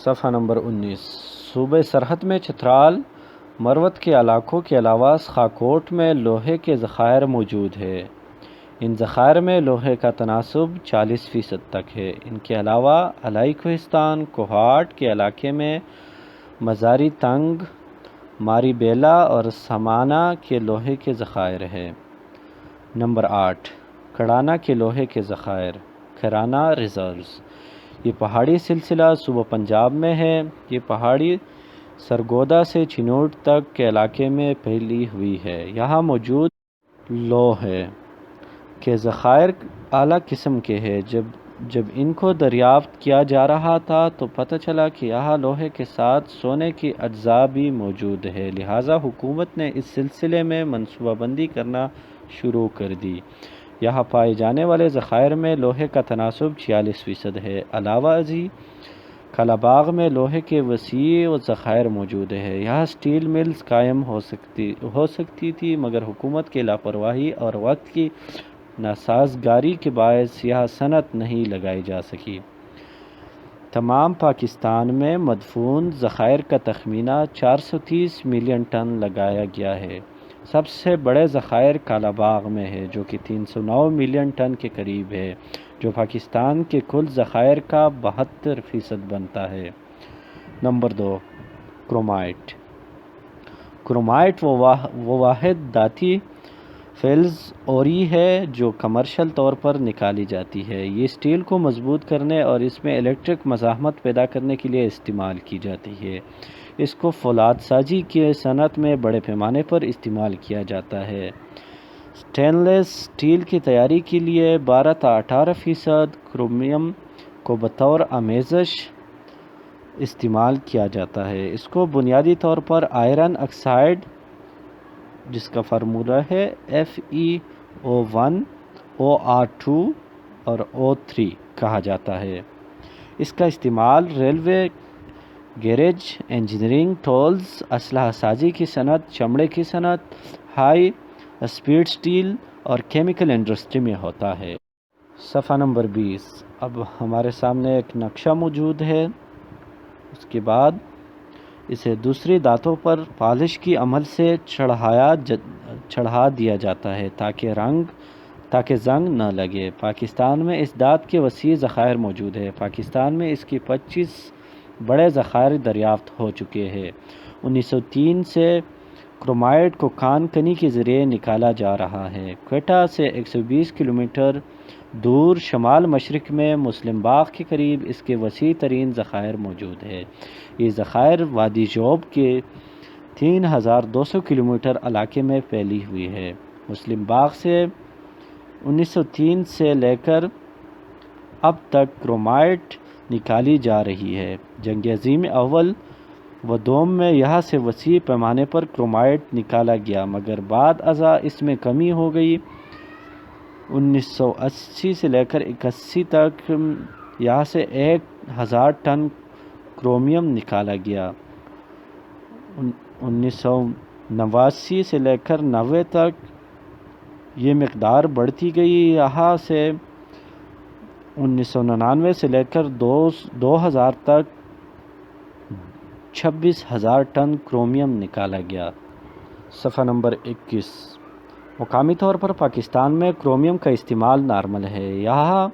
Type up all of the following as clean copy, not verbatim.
صفحہ نمبر 19۔ صوبہ سرحد میں چترال مروت کے علاقوں کے علاوہ سکھاکوٹ میں لوہے کے ذخائر موجود ہے۔ ان ذخائر میں لوہے کا تناسب 40% تک ہے۔ ان کے علاوہ علائی کوہستان کوہاٹ کے علاقے میں مزاری تنگ، ماری بیلا اور سمانا کے لوہے کے ذخائر ہیں۔ نمبر 8، کڑانا کے لوہے کے ذخائر، کھیرانا ریزروز۔ یہ پہاڑی سلسلہ صوبہ پنجاب میں ہے۔ یہ پہاڑی سرگودا سے چنوٹ تک کے علاقے میں پھیلی ہوئی ہے۔ یہاں موجود لوہے کے ذخائر اعلیٰ قسم کے ہیں۔ جب ان کو دریافت کیا جا رہا تھا تو پتہ چلا کہ یہاں لوہے کے ساتھ سونے کی اجزاء بھی موجود ہیں، لہٰذا حکومت نے اس سلسلے میں منصوبہ بندی کرنا شروع کر دی۔ یہاں پائے جانے والے ذخائر میں لوہے کا تناسب 46% ہے۔ علاوہ ازیں کلاباغ میں لوہے کے وسیع ذخائر موجود ہیں۔ یہاں اسٹیل ملز قائم ہو سکتی تھی، مگر حکومت کی لاپرواہی اور وقت کی ناسازگاری کے باعث یہاں صنعت نہیں لگائی جا سکی۔ تمام پاکستان میں مدفون ذخائر کا تخمینہ 430 ملین ٹن لگایا گیا ہے۔ سب سے بڑے ذخائر کلاباغ میں ہے، جو کہ 309 ملین ٹن کے قریب ہے، جو پاکستان کے کل ذخائر کا 72% بنتا ہے۔ Number 2، chromite. کرومائٹ وہ واحد دھاتی فلز اوری ہے جو کمرشل طور پر نکالی جاتی ہے۔ یہ اسٹیل کو مضبوط کرنے اور اس میں الیکٹرک مزاحمت پیدا کرنے کے لیے استعمال کی جاتی ہے۔ اس کو فولاد سازی کی صنعت میں بڑے پیمانے پر استعمال کیا جاتا ہے۔ سٹین لیس اسٹیل کی تیاری کے لیے 12 تا 18% کرومیم کو بطور آمیزش استعمال کیا جاتا ہے۔ اس کو بنیادی طور پر آئرن آکسائڈ، جس کا فارمولہ ہے FeO1 OR2 اور O3 کہا جاتا ہے۔ اس کا استعمال ریلوے، گیریج، انجینئرنگ ٹولز، اسلحہ سازی کی صنعت، چمڑے کی صنعت، ہائی اسپیڈ اسٹیل اور کیمیکل انڈسٹری میں ہوتا ہے۔ صفحہ نمبر 20۔ اب ہمارے سامنے ایک نقشہ موجود ہے۔ اس کے بعد اسے دوسری دھاتوں پر پالش کی عمل سے چڑھا دیا جاتا ہے تاکہ زنگ نہ لگے۔ پاکستان میں اس دھات کے وسیع ذخائر موجود ہیں۔ پاکستان میں اس کی 25 بڑے ذخائر دریافت ہو چکے ہیں۔ 1903 سے کرومائٹ کو کان کنی کے ذریعے نکالا جا رہا ہے۔ کوئٹہ سے 120 کلومیٹر دور شمال مشرق میں مسلم باغ کے قریب اس کے وسیع ترین ذخائر موجود ہیں۔ یہ ذخائر وادی جوب کے 3200 کلومیٹر علاقے میں پھیلی ہوئی ہے۔ مسلم باغ سے 1903 سے لے کر اب تک کرومائٹ نکالی جا رہی ہے۔ جنگ عظیم اول و دوم میں یہاں سے وسیع پیمانے پر کرومائٹ نکالا گیا، مگر بعد ازاں اس میں کمی ہو گئی۔ 1980 سے لے کر 81 تک یہاں سے 1000 ٹن کرومیم نکالا گیا۔ 1989 سے لے کر 90 تک یہ مقدار بڑھتی گئی۔ یہاں سے 1999 سے لے کر 2000 تک 26,000 ٹن کرومیم نکالا گیا۔ صفحہ نمبر 21۔ مقامی طور پر پاکستان میں کرومیم کا استعمال نارمل ہے۔ یہاں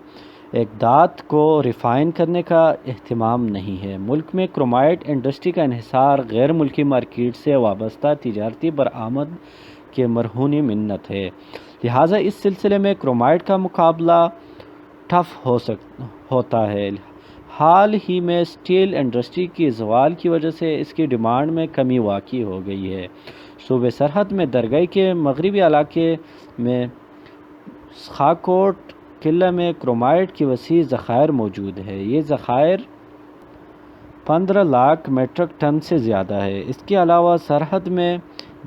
ایک دھات کو ریفائن کرنے کا اہتمام نہیں ہے۔ ملک میں کرومائٹ انڈسٹری کا انحصار غیر ملکی مارکیٹ سے وابستہ تجارتی برآمد کے مرہون منت ہے، لہٰذا اس سلسلے میں کرومائٹ کا مقابلہ ٹف ہوتا ہے۔ حال ہی میں اسٹیل انڈسٹری کی زوال کی وجہ سے اس کی ڈیمانڈ میں کمی واقع ہو گئی ہے۔ صوبہ سرحد میں درگاہ کے مغربی علاقے میں سکھاکوٹ قلعہ میں کرومائٹ کی وسیع ذخائر موجود ہے۔ یہ ذخائر 15 لاکھ میٹرک ٹن سے زیادہ ہے۔ اس کے علاوہ سرحد میں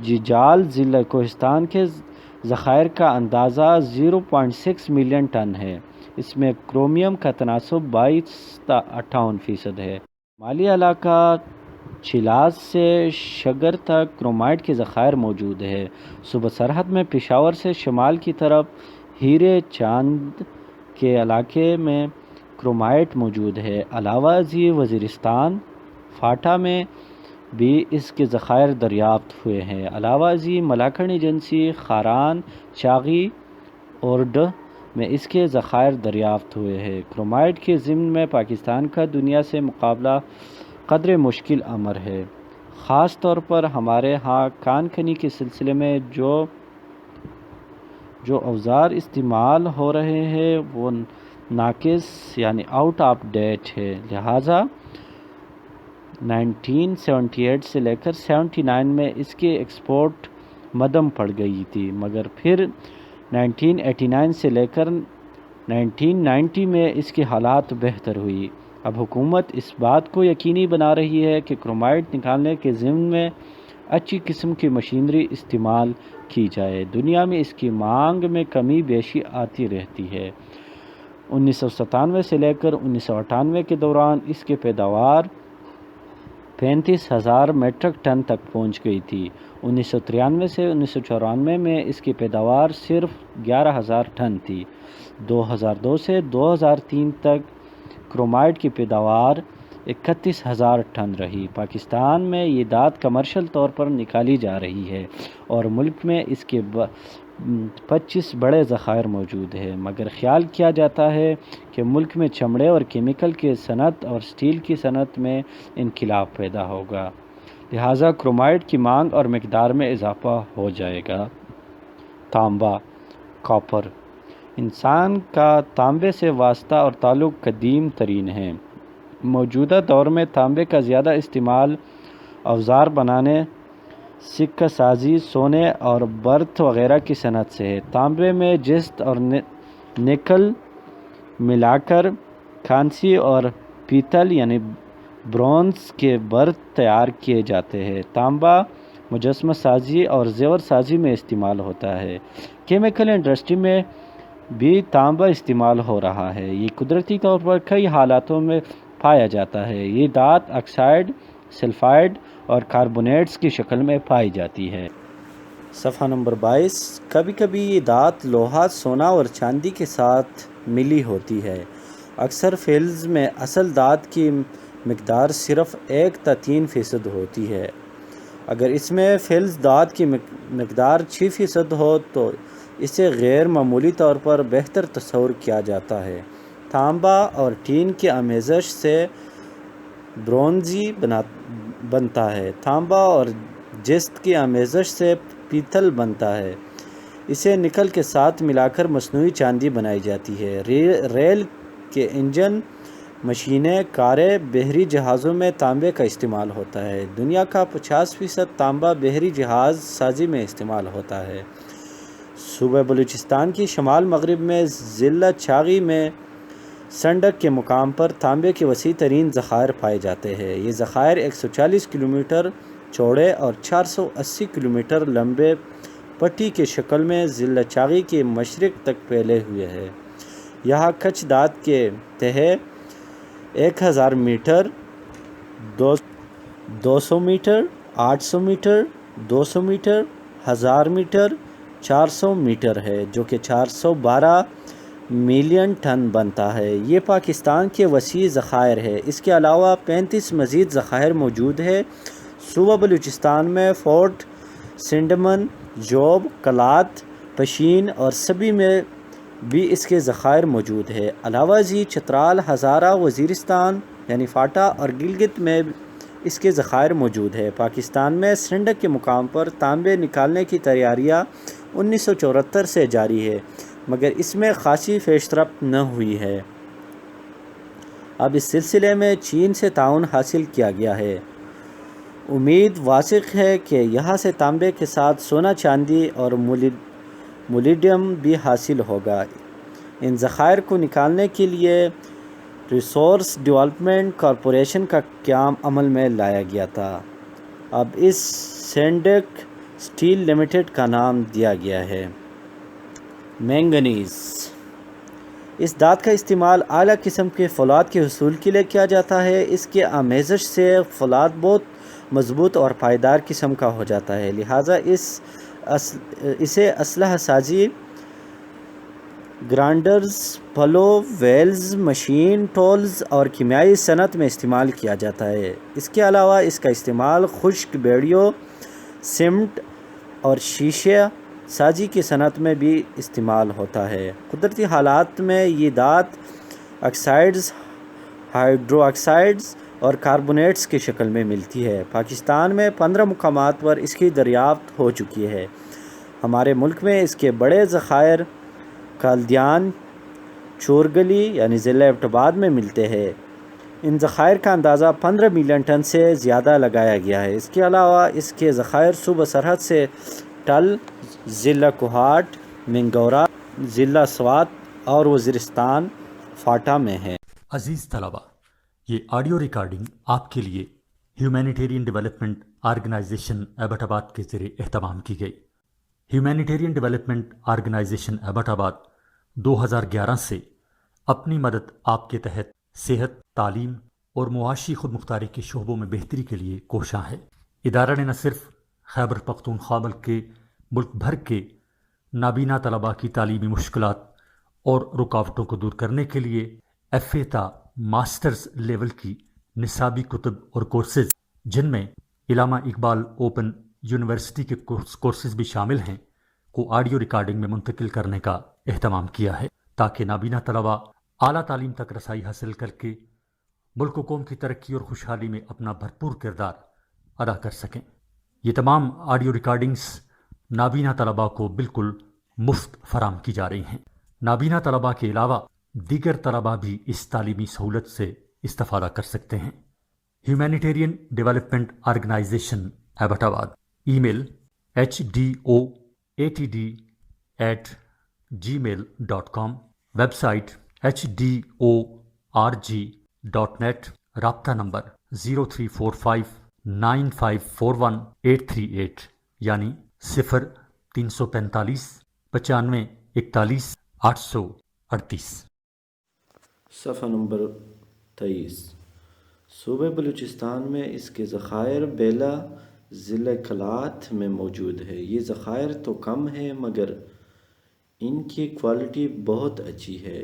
جیجال ضلع کوہستان کے ذخائر کا اندازہ 0.6 ملین ٹن ہے۔ اس میں کرومیم کا تناسب 22 تا 58% ہے۔ شمالی علاقہ چیلاز سے شگر تک کرومائٹ کے ذخائر موجود ہے۔ صوبہ سرحد میں پشاور سے شمال کی طرف ہیرے چاند کے علاقے میں کرومائٹ موجود ہے۔ علاوہ ازیں وزیرستان فاٹا میں بھی اس کے ذخائر دریافت ہوئے ہیں۔ علاوہ ازیں ملاکنڈ ایجنسی، خاران، چاغی اور ڈ میں اس کے ذخائر دریافت ہوئے ہیں۔ کرومائٹ کے ضمن میں پاکستان کا دنیا سے مقابلہ قدرے مشکل امر ہے۔ خاص طور پر ہمارے ہاں کان کنی کے سلسلے میں جو اوزار استعمال ہو رہے ہیں وہ ناقص یعنی آؤٹ آف ڈیٹ ہے، لہٰذا 1978 سے لے کر 79 میں اس کی ایکسپورٹ مدم پڑ گئی تھی، مگر پھر 1989 سے لے کر 1990 میں اس کی حالات بہتر ہوئی۔ اب حکومت اس بات کو یقینی بنا رہی ہے کہ کرومائٹ نکالنے کے ضمن میں اچھی قسم کی مشینری استعمال کی جائے۔ دنیا میں اس کی مانگ میں کمی بیشی آتی رہتی ہے۔ 1997 سے لے کر 1998 کے دوران اس کی پیداوار 35,000 میٹرک ٹن تک پہنچ گئی تھی۔ 1993 سے 1994 میں اس کی پیداوار صرف 11,000 ٹن تھی۔ 2002 سے 2003 تک کرومائٹ کی پیداوار 31,000 ٹن رہی۔ پاکستان میں یہ دھات کمرشل طور پر نکالی جا رہی ہے اور ملک میں اس کے 25 بڑے ذخائر موجود ہیں، مگر خیال کیا جاتا ہے کہ ملک میں چمڑے اور کیمیکل کی صنعت اور سٹیل کی صنعت میں انقلاب پیدا ہوگا، لہٰذا کرومائٹ کی مانگ اور مقدار میں اضافہ ہو جائے گا۔ تانبا، کاپر۔ انسان کا تانبے سے واسطہ اور تعلق قدیم ترین ہے۔ موجودہ دور میں تانبے کا زیادہ استعمال اوزار بنانے، سکہ سازی، سونے اور برتھ وغیرہ کی صنعت سے ہے۔ تانبے میں جست اور نکل ملا کر کانسی اور پیتل یعنی برونز کے برتھ تیار کیے جاتے ہیں۔ تانبا مجسمہ سازی اور زیور سازی میں استعمال ہوتا ہے۔ کیمیکل انڈسٹری میں بھی تانبا استعمال ہو رہا ہے۔ یہ قدرتی طور پر کئی حالاتوں میں پایا جاتا ہے۔ یہ دھات آکسائڈ، سلفائڈ اور کاربونیٹس کی شکل میں پائی جاتی ہے۔ صفحہ نمبر 22۔ کبھی کبھی یہ دھات لوہا، سونا اور چاندی کے ساتھ ملی ہوتی ہے۔ اکثر فلز میں اصل دھات کی مقدار صرف 1 تا 3% ہوتی ہے۔ اگر اس میں فلز دھات کی مقدار 6% ہو تو اسے غیر معمولی طور پر بہتر تصور کیا جاتا ہے۔ تانبا اور ٹین کی آمیزش سے برونزی بنتا ہے۔ تانبا اور جست کی آمیزش سے پیتل بنتا ہے۔ اسے نکل کے ساتھ ملا کر مصنوعی چاندی بنائی جاتی ہے۔ ریل کے انجن، مشینیں، کاریں، بحری جہازوں میں تانبے کا استعمال ہوتا ہے۔ دنیا کا 50% تانبا بحری جہاز سازی میں استعمال ہوتا ہے۔ صوبہ بلوچستان کی شمال مغرب میں ضلع چاغی میں سنڈک کے مقام پر تانبے کے وسیع ترین ذخائر پائے جاتے ہیں۔ یہ ذخائر 140 کلومیٹر چوڑے اور 480 کلومیٹر لمبے پٹی کی شکل میں ضلع چاغی کے مشرق تک پھیلے ہوئے ہیں۔ یہاں کچھ دھات کے تہے 1000 metre, 200 metre, 800 metre, 200 metre, 1000 metre, 400 metre ہے، جو کہ 412 ملین ٹن بنتا ہے۔ یہ پاکستان کے وسیع ذخائر ہے۔ اس کے علاوہ 35 مزید ذخائر موجود ہیں۔ صوبہ بلوچستان میں فورٹ سنڈمن، جوب، کلات، پشین اور سبی میں بھی اس کے ذخائر موجود ہیں۔ علاوہ ازیں چترال، ہزارہ، وزیرستان یعنی فاٹا اور گلگت میں اس کے ذخائر موجود ہیں۔ پاکستان میں سنڈک کے مقام پر تانبے نکالنے کی تیاریاں 1974 سے جاری ہے، مگر اس میں خاصی پیش رفت نہ ہوئی ہے۔ اب اس سلسلے میں چین سے تعاون حاصل کیا گیا ہے۔ امید واسق ہے کہ یہاں سے تانبے کے ساتھ سونا، چاندی اور مولیڈیم بھی حاصل ہوگا۔ ان ذخائر کو نکالنے کے لیے ریسورس ڈیولپمنٹ کارپوریشن کا قیام عمل میں لایا گیا تھا۔ اب اس سنڈک اسٹیل لمیٹڈ کا نام دیا گیا ہے۔ مینگنیز۔ اس دھات کا استعمال اعلیٰ قسم کے فولاد کے حصول کے لیے کیا جاتا ہے۔ اس کے آمیزش سے فولاد بہت مضبوط اور پائیدار قسم کا ہو جاتا ہے، لہٰذا اسے اسلحہ سازی گرائنڈرز، پلو، ویلز، مشین ٹولز اور کیمیائی صنعت میں استعمال کیا جاتا ہے۔ اس کے علاوہ اس کا استعمال خشک بیڑیوں، سیمنٹ اور شیشہ سازی کی صنعت میں بھی استعمال ہوتا ہے۔ قدرتی حالات میں یہ دھات آکسائڈز، ہائیڈرو آکسائڈز اور کاربونیٹس کی شکل میں ملتی ہے۔ پاکستان میں 15 مقامات پر اس کی دریافت ہو چکی ہے۔ ہمارے ملک میں اس کے بڑے ذخائر کالدیان، چورگلی یعنی ضلع ایبٹ آباد میں ملتے ہیں۔ ان ذخائر کا اندازہ 15 ملین ٹن سے زیادہ لگایا گیا ہے۔ اس کے علاوہ اس کے ذخائر صوبہ سرحد سے ٹل، ضلع کوہاٹ، منگورہ، ضلع سوات اور وزیرستان فاٹا میں ہیں۔ عزیز طلبہ، یہ آڈیو ریکارڈنگ آپ کے لیے ہیومینیٹیرین ڈیولپمنٹ آرگنائزیشن ایبٹ آباد کے ذریعے اہتمام کی گئی۔ ہیومینیٹیرین ڈیولپمنٹ آرگنائزیشن ایبٹ آباد 2011 سے اپنی مدد آپ کے تحت صحت، تعلیم اور معاشی خود مختاری کے شعبوں میں بہتری کے لیے کوشاں ہے۔ ادارہ نے نہ صرف خیبر پختونخوا ملک بھر کے نابینا طلباء کی تعلیمی مشکلات اور رکاوٹوں کو دور کرنے کے لیے ایف اے تا ماسٹرز لیول کی نصابی کتب اور کورسز، جن میں علامہ اقبال اوپن یونیورسٹی کے کورسز بھی شامل ہیں، کو آڈیو ریکارڈنگ میں منتقل کرنے کا اہتمام کیا ہے، تاکہ نابینا طلباء اعلیٰ تعلیم تک رسائی حاصل کر کے ملک و قوم کی ترقی اور خوشحالی میں اپنا بھرپور کردار ادا کر سکیں۔ یہ تمام آڈیو ریکارڈنگز نابینا طلباء کو بالکل مفت فراہم کی جا رہی ہیں۔ نابینا طلباء کے علاوہ دیگر طلباء بھی اس تعلیمی سہولت سے استفادہ کر سکتے ہیں۔ ہیومینیٹیرین ڈیولپمنٹ آرگنائزیشن ایبٹ آباد، ای میل HDOATD@gmail.com، ویب سائٹ HDORG.net، رابطہ نمبر 03459541 یعنی 0345 95 41 838۔ صفحہ نمبر 23۔ صوبہ بلوچستان میں اس کے ذخائر بیلا ضلع کلات میں موجود ہے۔ یہ ذخائر تو کم ہے مگر ان کی کوالٹی بہت اچھی ہے۔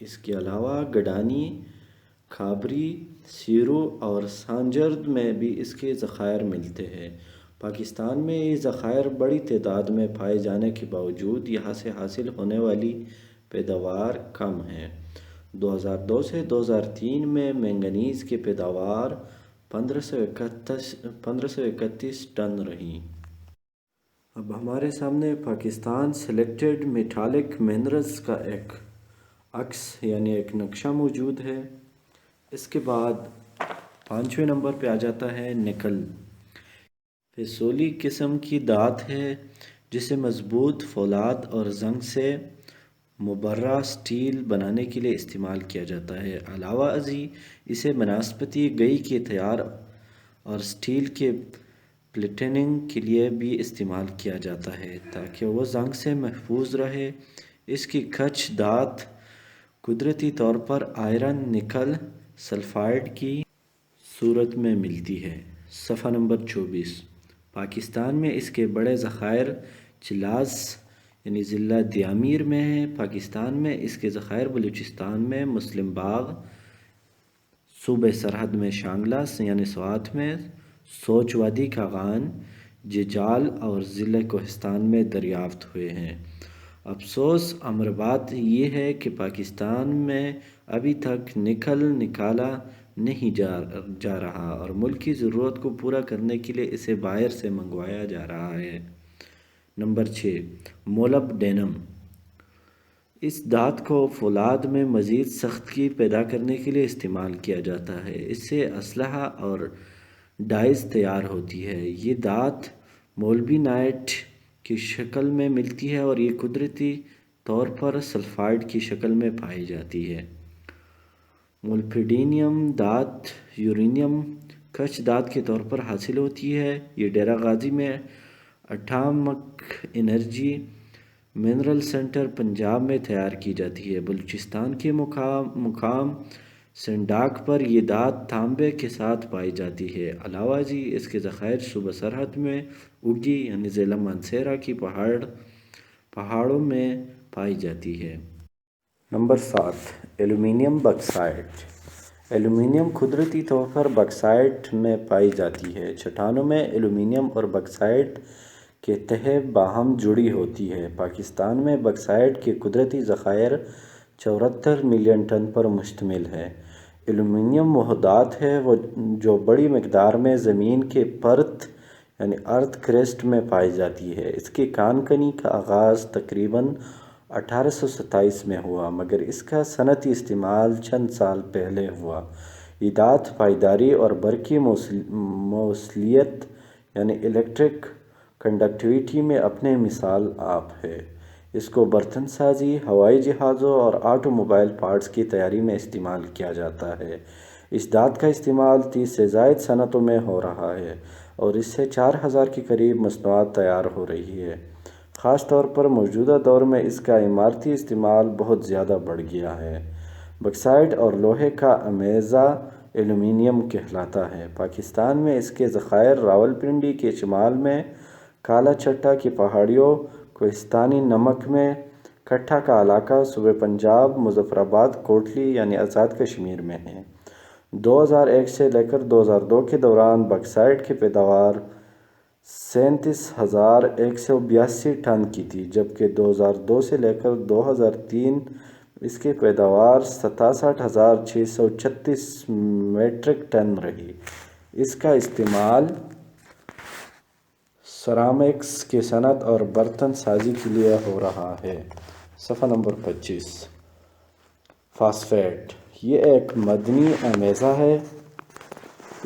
اس کے علاوہ گڈانی، کھابری، سیرو اور سانجرد میں بھی اس کے ذخائر ملتے ہیں۔ پاکستان میں یہ ذخائر بڑی تعداد میں پائے جانے کے باوجود یہاں سے حاصل ہونے والی پیداوار کم ہے۔ 2002 سے 2003 میں مینگنیز کی پیداوار 1531 ٹن رہی۔ اب ہمارے سامنے پاکستان سلیکٹڈ میٹالک منرلز کا ایک عکس یعنی ایک نقشہ موجود ہے۔ اس کے بعد 5ویں نمبر پہ آ جاتا ہے نکل۔ فیصولی قسم کی دھات ہے جسے مضبوط فولاد اور زنگ سے مبرہ سٹیل بنانے کے لیے استعمال کیا جاتا ہے۔ علاوہ ازیں اسے بنسپتی گئی کے تیار اور سٹیل کے پلیٹنگ کے لیے بھی استعمال کیا جاتا ہے تاکہ وہ زنگ سے محفوظ رہے۔ اس کی کھچ دھات قدرتی طور پر آئرن نکل سلفائڈ کی صورت میں ملتی ہے۔ صفحہ نمبر 24۔ پاکستان میں اس کے بڑے ذخائر چلاز یعنی ضلع دیامیر میں ہیں۔ پاکستان میں اس کے ذخائر بلوچستان میں مسلم باغ، صوبہ سرحد میں شانگلہ یعنی سوات میں سوچ وادی کاغان، جیجال اور ضلع کوہستان میں دریافت ہوئے ہیں۔ افسوس امر بات یہ ہے کہ پاکستان میں ابھی تک نکل نکالا نہیں جا رہا اور ملک کی ضرورت کو پورا کرنے کے لیے اسے باہر سے منگوایا جا رہا ہے۔ نمبر 6، مولبڈینم۔ اس دھات کو فولاد میں مزید سختگی پیدا کرنے کے لیے استعمال کیا جاتا ہے۔ اس سے اسلحہ اور ڈائز تیار ہوتی ہے۔ یہ دھات مولبینائٹ کی شکل میں ملتی ہے اور یہ قدرتی طور پر سلفائڈ کی شکل میں پائی جاتی ہے۔ مولبڈینم دھات یورینیم کھچ دھات کے طور پر حاصل ہوتی ہے۔ یہ ڈیرہ غازی میں atomic energy mineral centre Punjab میں تیار کی جاتی ہے۔ بلوچستان کے مقام سنڈاک پر یہ دھات تانبے کے ساتھ پائی جاتی ہے۔ علاوہ ازیں اس کے ذخائر صوبہ سرحد میں اگی یعنی ضلع مانسہرہ کی پہاڑوں میں پائی جاتی ہے۔ Number 7، aluminium بکسائٹ۔ ایلومینیم قدرتی طور پر بکسائٹ میں پائی جاتی ہے۔ چٹانوں میں ایلومینیم اور بکسائٹ کے تہہ باہم جڑی ہوتی ہے۔ پاکستان میں بکسائٹ کے قدرتی ذخائر 74 ملین ٹن پر مشتمل ہے۔ ایلومینیم محدود ہے جو بڑی مقدار میں زمین کے پرت یعنی ارتھ کرسٹ میں پائی جاتی ہے۔ اس کی کان کنی کا آغاز تقریباً 1827 میں ہوا، مگر اس کا صنعتی استعمال چند سال پہلے ہوا۔ ایجاد، پائیداری اور برقی موصلیت یعنی الیکٹرک کنڈکٹیوٹی میں اپنے مثال آپ ہے۔ اس کو برتن سازی، ہوائی جہازوں اور آٹو موبائل پارٹس کی تیاری میں استعمال کیا جاتا ہے۔ اس دھات کا استعمال 30 سے زائد صنعتوں میں ہو رہا ہے اور اس سے 4000 کے قریب مصنوعات تیار ہو رہی ہیں۔ خاص طور پر موجودہ دور میں اس کا عمارتی استعمال بہت زیادہ بڑھ گیا ہے۔ بکسائٹ اور لوہے کا امیزہ ایلومینیم کہلاتا ہے۔ پاکستان میں اس کے ذخائر راولپنڈی کے شمال میں کالا چٹا کی پہاڑیوں، کوہستانی نمک میں کٹھا کا علاقہ، صوبہ پنجاب، مظفرآباد، کوٹلی یعنی آزاد کشمیر میں ہیں۔ 2001 سے لے کر 2002 کے دوران بکسائٹ کی پیداوار 37,182 ٹن کی تھی، جبکہ 2002 سے لے کر 2003 اس کی پیداوار 67,636 میٹرک ٹن رہی۔ اس کا استعمال سیرامکس کی صنعت اور برتن سازی کے لیے ہو رہا ہے۔ صفحہ نمبر 25۔ فاسفیٹ، یہ ایک معدنی امیزہ ہے۔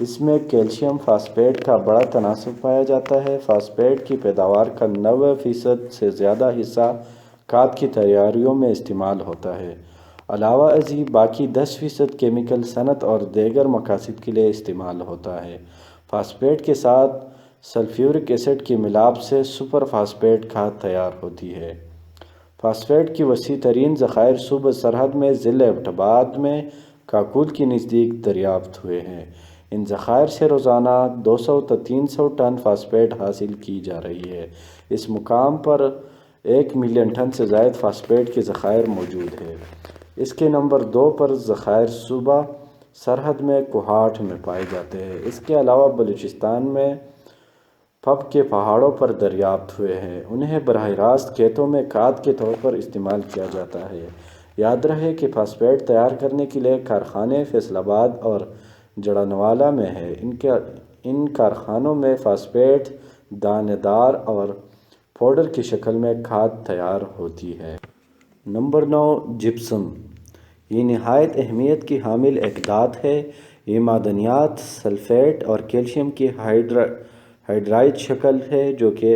اس میں کیلشیم فاسفیٹ کا بڑا تناسب پایا جاتا ہے۔ فاسفیٹ کی پیداوار کا 90% سے زیادہ حصہ کھاد کی تیاریوں میں استعمال ہوتا ہے۔ علاوہ ازیں باقی 10% کیمیکل صنعت اور دیگر مقاصد کے لیے استعمال ہوتا ہے۔ فاسفیٹ کے ساتھ سلفیورک ایسڈ کی ملاپ سے سپر فاسفیٹ کھاد تیار ہوتی ہے۔ فاسفیٹ کی وسیع ترین ذخائر صوبہ سرحد میں ضلع ایبٹ آباد میں کاکول کے نزدیک دریافت ہوئے ہیں۔ ان ذخائر سے روزانہ 200 تا 300 ٹن فاسفیٹ حاصل کی جا رہی ہے۔ اس مقام پر 1 ملین ٹن سے زائد فاسفیٹ کے ذخائر موجود ہیں۔ اس کے نمبر 2 پر ذخائر صوبہ سرحد میں کوہاٹ میں پائے جاتے ہیں۔ اس کے علاوہ بلوچستان میں پھب کے پہاڑوں پر دریافت ہوئے ہیں۔ انہیں براہ راست کھیتوں میں کھاد کے طور پر استعمال کیا جاتا ہے۔ یاد رہے کہ فاسفیٹ تیار کرنے کے لیے کارخانے فیصل آباد اور جڑانوالہ میں ہیں۔ ان کارخانوں میں فاسفیٹ دانے دار اور پاؤڈر کی شکل میں کھاد تیار ہوتی ہے۔ Number 9، gypsum. یہ نہایت اہمیت کی حامل ایک دھات ہے۔ یہ معدنیات سلفیٹ اور کیلشیم کی ہائیڈرائڈ شکل ہے جو کہ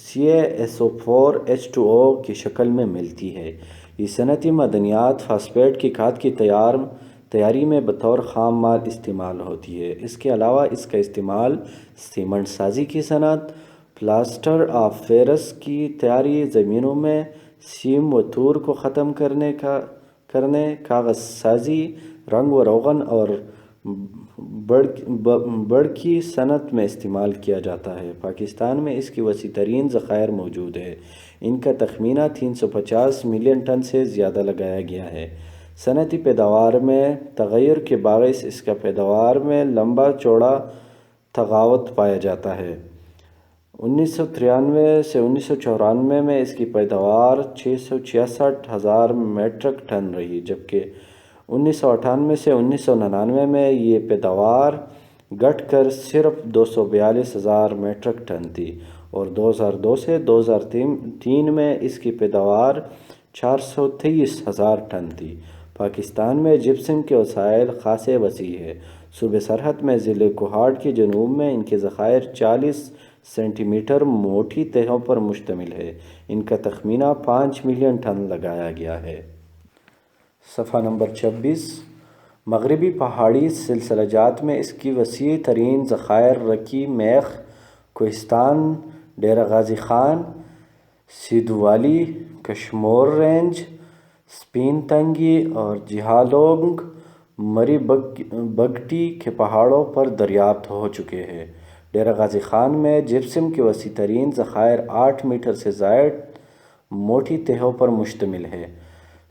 CaSO4H2O کی شکل میں ملتی ہے۔ یہ صنعتی معدنیات فاسفیٹ کی کھاد کی تیاری میں بطور خام مال استعمال ہوتی ہے۔ اس کے علاوہ اس کا استعمال سیمنٹ سازی کی صنعت، پلاسٹر آف پیرس کی تیاری، زمینوں میں سیم و تور کو ختم کرنے، کاغذ سازی، رنگ و روغن اور بڑ کی صنعت میں استعمال کیا جاتا ہے۔ پاکستان میں اس کی وسیع ترین ذخائر موجود ہیں۔ ان کا تخمینہ 350 ملین ٹن سے زیادہ لگایا گیا ہے۔ صنعتی پیداوار میں تغیر کے باعث اس کا پیداوار میں لمبا چوڑا تفاوت پایا جاتا ہے۔ 1993 سے 1994 میں اس کی پیداوار 666,000 میٹرک ٹن رہی، جبکہ 1998 سے 1999 میں یہ پیداوار گھٹ کر صرف 242,000 میٹرک ٹن تھی اور 2002 سے 2003 میں اس کی پیداوار 423,000 ٹن تھی۔ پاکستان میں جپسم کے وسائل خاصے وسیع ہیں۔ صوبہ سرحد میں ضلع کوہاٹ کے جنوب میں ان کے ذخائر 40 سینٹی میٹر موٹی تہوں پر مشتمل ہے۔ ان کا تخمینہ 5 ملین ٹن لگایا گیا ہے۔ صفحہ نمبر 26۔ مغربی پہاڑی سلسلہ جات میں اس کی وسیع ترین ذخائر رکی میخ، کوہستان، ڈیرہ غازی خان، سیدھو-والی، کشمور رینج، سپین تنگی اور جہالونگ مری بگٹی کے پہاڑوں پر دریافت ہو چکے ہیں۔ ڈیرہ غازی خان میں جپسم کے وسیع ترین ذخائر 8 میٹر سے زائد موٹی تہوں پر مشتمل ہے۔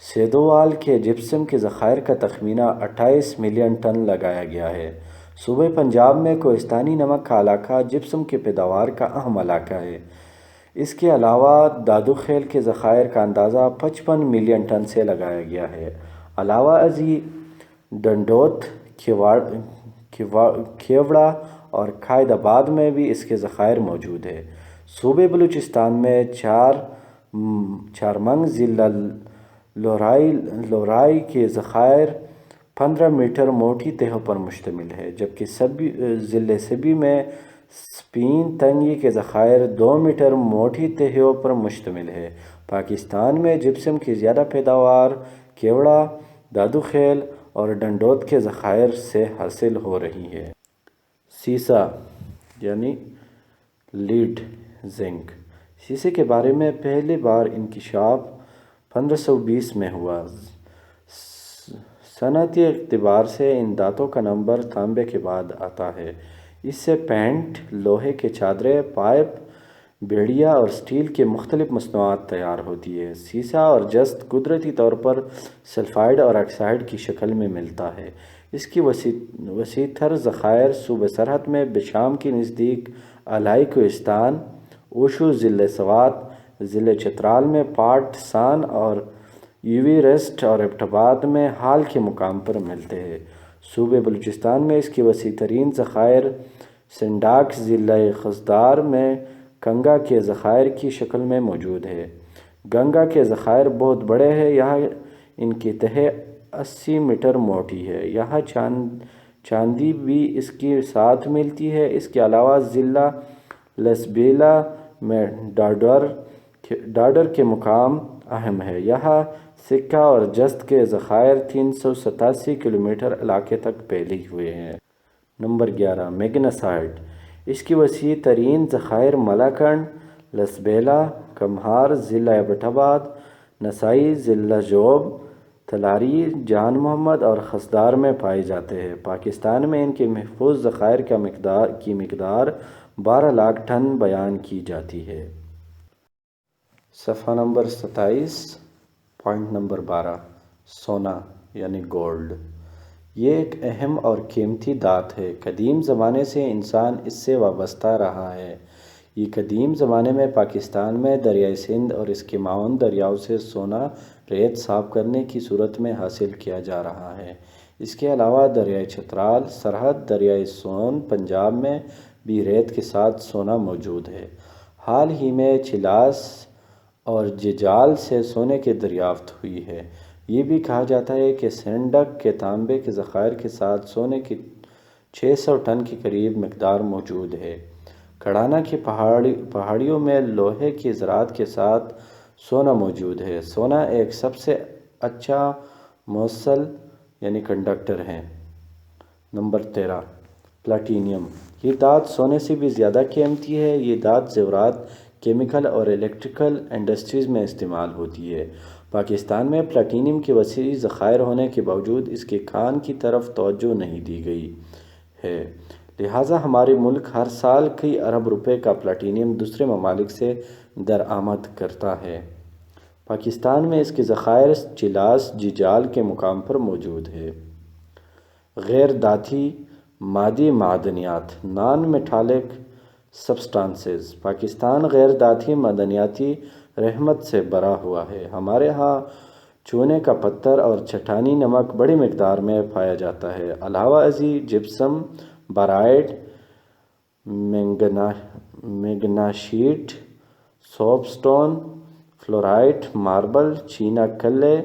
سیدوال کے جپسم کے ذخائر کا تخمینہ 28 ملین ٹن لگایا گیا ہے۔ صوبہ پنجاب میں کوہستانی نمک کا علاقہ جپسم کی پیداوار کا اہم علاقہ ہے۔ اس کے علاوہ دادو خیل کے ذخائر کا اندازہ 55 ملین ٹن سے لگایا گیا ہے۔ علاوہ ازیں ڈنڈوت، کھیوڑہ اور قائد آباد میں بھی اس کے ذخائر موجود ہیں۔ صوبہ بلوچستان میں چارمنگ ضلع لورائی کے ذخائر 15 میٹر موٹی تہوں پر مشتمل ہے، جبکہ ضلع سبی میں سپین تنگی کے ذخائر 2 میٹر موٹی تہوں پر مشتمل ہے۔ پاکستان میں جپسم کی زیادہ پیداوار کھیوڑہ، دادو خیل اور ڈنڈوت کے ذخائر سے حاصل ہو رہی ہے۔ سیسہ یعنی لیڈ زنک۔ سیسے کے بارے میں پہلی بار انکشاف 1520 میں ہوا۔ صنعتی اعتبار سے ان دھاتوں کا نمبر تانبے کے بعد آتا ہے۔ اس سے پینٹ، لوہے کے چادریں، پائپ، بیڑیا اور سٹیل کی مختلف مصنوعات تیار ہوتی ہیں۔ سیسہ اور جست قدرتی طور پر سلفائڈ اور آکسائڈ کی شکل میں ملتا ہے۔ اس کی وسیع تر ذخائر صوبہ سرحد میں بشام کے نزدیک اعلیٰ کوہستان، اوشو ضلع سوات، ضلع چترال میں پاٹ سان اور ایوریسٹ اور ایبٹ آباد میں ہال کے مقام پر ملتے ہیں۔ صوبہ بلوچستان میں اس کی وسیع ترین ذخائر سنڈاک ضلع خضدار میں گنگا کے ذخائر کی شکل میں موجود ہے۔ گنگا کے ذخائر بہت بڑے ہیں، یہاں ان کی تہہ 80 میٹر موٹی ہے۔ یہاں چاندی بھی اس کے ساتھ ملتی ہے۔ اس کے علاوہ ضلع لسبیلا میں ڈاڈر کے مقام اہم ہے۔ یہاں سکہ اور جست کے ذخائر 387 کلومیٹر علاقے تک پھیلے ہوئے ہیں۔ نمبر 11، میگنیسائٹ۔ اس کی وسیع ترین ذخائر ملاکنڈ، لسبیلا، کمہار ضلع ایبٹ آباد، نسائی ضلع جوب، تلاری، جان محمد اور خضدار میں پائے جاتے ہیں۔ پاکستان میں ان کے محفوظ ذخائر کی مقدار 12 لاکھ ٹن بیان کی جاتی ہے۔ صفحہ نمبر 27، پوائنٹ نمبر 12، سونا یعنی گولڈ۔ یہ ایک اہم اور قیمتی دھات ہے۔ قدیم زمانے سے انسان اس سے وابستہ رہا ہے۔ یہ قدیم زمانے میں پاکستان میں دریائے سندھ اور اس کے معاون دریاؤں سے سونا ریت صاف کرنے کی صورت میں حاصل کیا جا رہا ہے۔ اس کے علاوہ دریائے چترال، سرحد دریائے سون، پنجاب میں بھی ریت کے ساتھ سونا موجود ہے۔ حال ہی میں چلاس اور ججال سے سونے کی دریافت ہوئی ہے۔ یہ بھی کہا جاتا ہے کہ سینڈک کے تانبے کے ذخائر کے ساتھ سونے کی 600 ٹن کے قریب مقدار موجود ہے۔ کڑانا کی پہاڑیوں میں لوہے کی زراعت کے ساتھ سونا موجود ہے۔ سونا ایک سب سے اچھا موصل یعنی کنڈکٹر ہے۔ Number 13، platinum. یہ دھات سونے سے بھی زیادہ قیمتی ہے۔ یہ دھات زیورات، کیمیکل اور الیکٹریکل انڈسٹریز میں استعمال ہوتی ہے۔ پاکستان میں پلاٹینیم کے وسیع ذخائر ہونے کے باوجود اس کی کان کی طرف توجہ نہیں دی گئی ہے، لہٰذا ہمارے ملک ہر سال کئی ارب روپے کا پلاٹینیم دوسرے ممالک سے درآمد کرتا ہے۔ پاکستان میں اس کے ذخائر چلاس، ججال کے مقام پر موجود ہے۔ غیر دھاتی مادی معدنیات، نان میٹالک سبسٹانسز۔ پاکستان غیر دھاتی معدنیاتی رحمت سے بھرا ہوا ہے۔ ہمارے ہاں چونے کا پتھر اور چٹانی نمک بڑی مقدار میں پایا جاتا ہے۔ علاوہ ازیں gypsum, barite, magnesite, soap stone, fluorite, marble, china clay,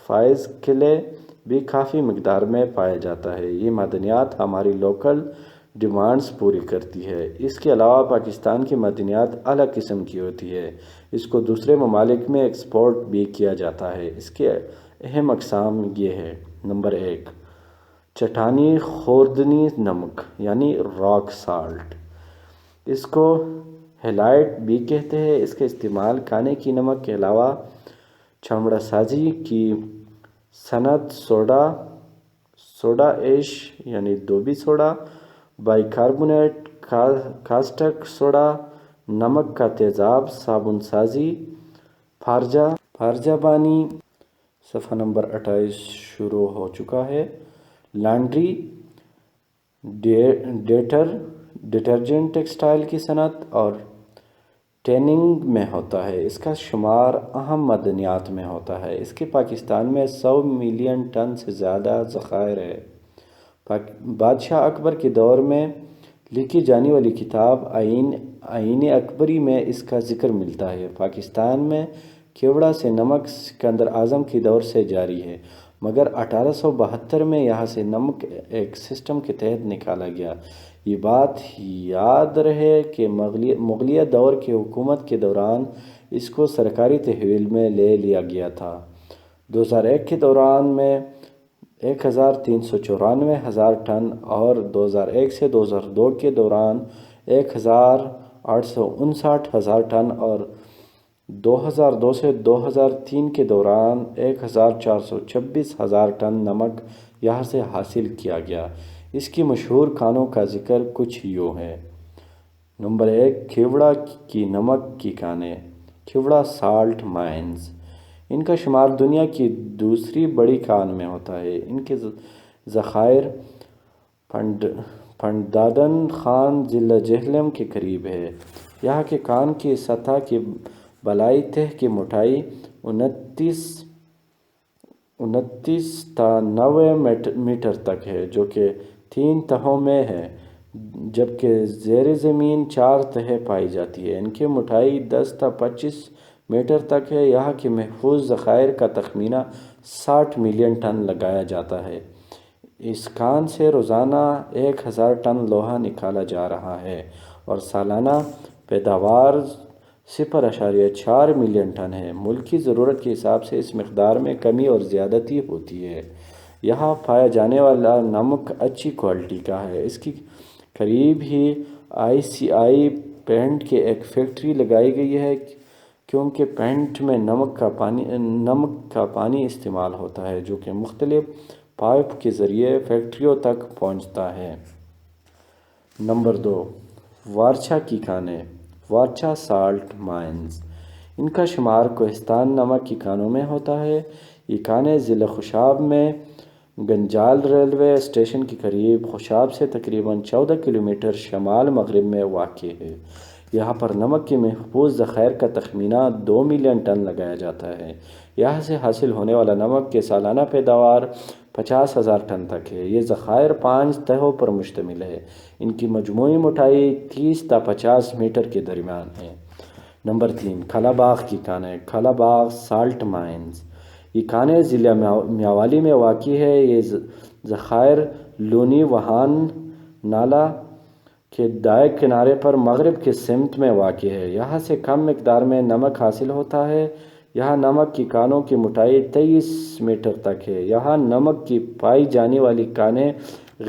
fire clay بھی کافی مقدار میں پایا جاتا ہے۔ یہ معدنیات ہماری لوکل ڈیمانڈز پوری کرتی ہے۔ اس کے علاوہ پاکستان کی معدنیات اعلیٰ قسم کی ہوتی ہے۔ اس کو دوسرے ممالک میں ایکسپورٹ بھی کیا جاتا ہے۔ اس کے اہم اقسام یہ ہے۔ نمبر 1، چٹانی خوردنی نمک یعنی راک سالٹ۔ اس کو ہیلائٹ بھی کہتے ہیں۔ اس کا استعمال کھانے کی نمک کے علاوہ چمڑا سازی کی صنعت، سوڈا ایش یعنی دوبی soda, bicarbonate, caustic soda, نمک کا تیزاب، صابن سازی، فارجہ خارجہ پانی صفحہ نمبر 28 شروع ہو چکا ہے۔ لانڈری، ڈٹرجنٹ، ٹیکسٹائل کی صنعت اور ٹیننگ میں ہوتا ہے۔ اس کا شمار اہم معدنیات میں ہوتا ہے۔ اس کے پاکستان میں 100 ملین ٹن سے زیادہ ذخائر ہے۔ بادشاہ اکبر کے دور میں لکھی جانے والی کتاب آئین اکبری میں اس کا ذکر ملتا ہے۔ پاکستان میں کیوڑا سے نمک سکندر اعظم کے دور سے جاری ہے، مگر 1872 میں یہاں سے نمک ایک سسٹم کے تحت نکالا گیا۔ یہ بات یاد رہے کہ مغلیہ دور کی حکومت کے دوران اس کو سرکاری تحویل میں لے لیا گیا تھا۔ 2001 کے دوران میں 1,394,000 ٹن اور 2001 سے 2002 کے دوران 1,859,000 ٹن اور 2002 سے 2003 کے دوران 1,426,000 ٹن نمک یہاں سے حاصل کیا گیا۔ اس کی مشہور کانوں کا ذکر کچھ یوں ہے۔ نمبر 1، کیوڑا کی نمک کی کانیں، کیوڑا سالٹ مائنز۔ ان کا شمار دنیا کی دوسری بڑی کان میں ہوتا ہے۔ ان کے ذخائر پنڈادن خان ضلع جہلم کے قریب ہے۔ یہاں کے کان کی سطح کی بالائی تہہ کی موٹائی 29 تا 90 میٹر تک ہے، جو کہ 3 تہوں میں ہے، جبکہ زیر زمین 4 تہیں پائی جاتی ہیں۔ ان کی موٹائی 10 تا 25 میٹر تک ہے۔ یہاں کے محفوظ ذخائر کا تخمینہ 60 ملین ٹن لگایا جاتا ہے۔ اس کان سے روزانہ 1000 ٹن لوہا نکالا جا رہا ہے اور سالانہ پیداوار 0.4 ملین ٹن ہے۔ ملکی ضرورت کے حساب سے اس مقدار میں کمی اور زیادتی ہوتی ہے۔ یہاں پایا جانے والا نمک اچھی کوالٹی کا ہے۔ اس کی قریب ہی ICI پینٹ کی ایک فیکٹری لگائی گئی ہے، کیونکہ پینٹ میں نمک کا پانی استعمال ہوتا ہے، جو کہ مختلف پائپ کے ذریعے فیکٹریوں تک پہنچتا ہے۔ نمبر 2، وارچھا کی کانیں، وارچھا سالٹ مائنز۔ ان کا شمار کوہستان نمک کی کانوں میں ہوتا ہے۔ یہ کانیں ضلع خوشاب میں گنجال ریلوے اسٹیشن کے قریب خوشاب سے تقریباً 14 کلومیٹر شمال مغرب میں واقع ہے۔ یہاں پر نمک کے محفوظ ذخائر کا تخمینہ 2 ملین ٹن لگایا جاتا ہے۔ یہاں سے حاصل ہونے والا نمک کی سالانہ پیداوار 50,000 ٹن تک ہے۔ یہ ذخائر 5 تہوں پر مشتمل ہے۔ ان کی مجموعی موٹائی 30 تا 50 میٹر کے درمیان ہے۔ نمبر 3، کھلاباغ کی کانیں، کھلاباغ سالٹ مائنز۔ یہ کانیں ضلع میاوالی میں واقع ہے۔ یہ ذخائر لونی وہان نالہ کے دائیں کنارے پر مغرب کی سمت میں واقع ہے۔ یہاں سے کم مقدار میں نمک حاصل ہوتا ہے۔ یہاں نمک کی کانوں کی موٹائی 23 میٹر تک ہے۔ یہاں نمک کی پائی جانے والی کانیں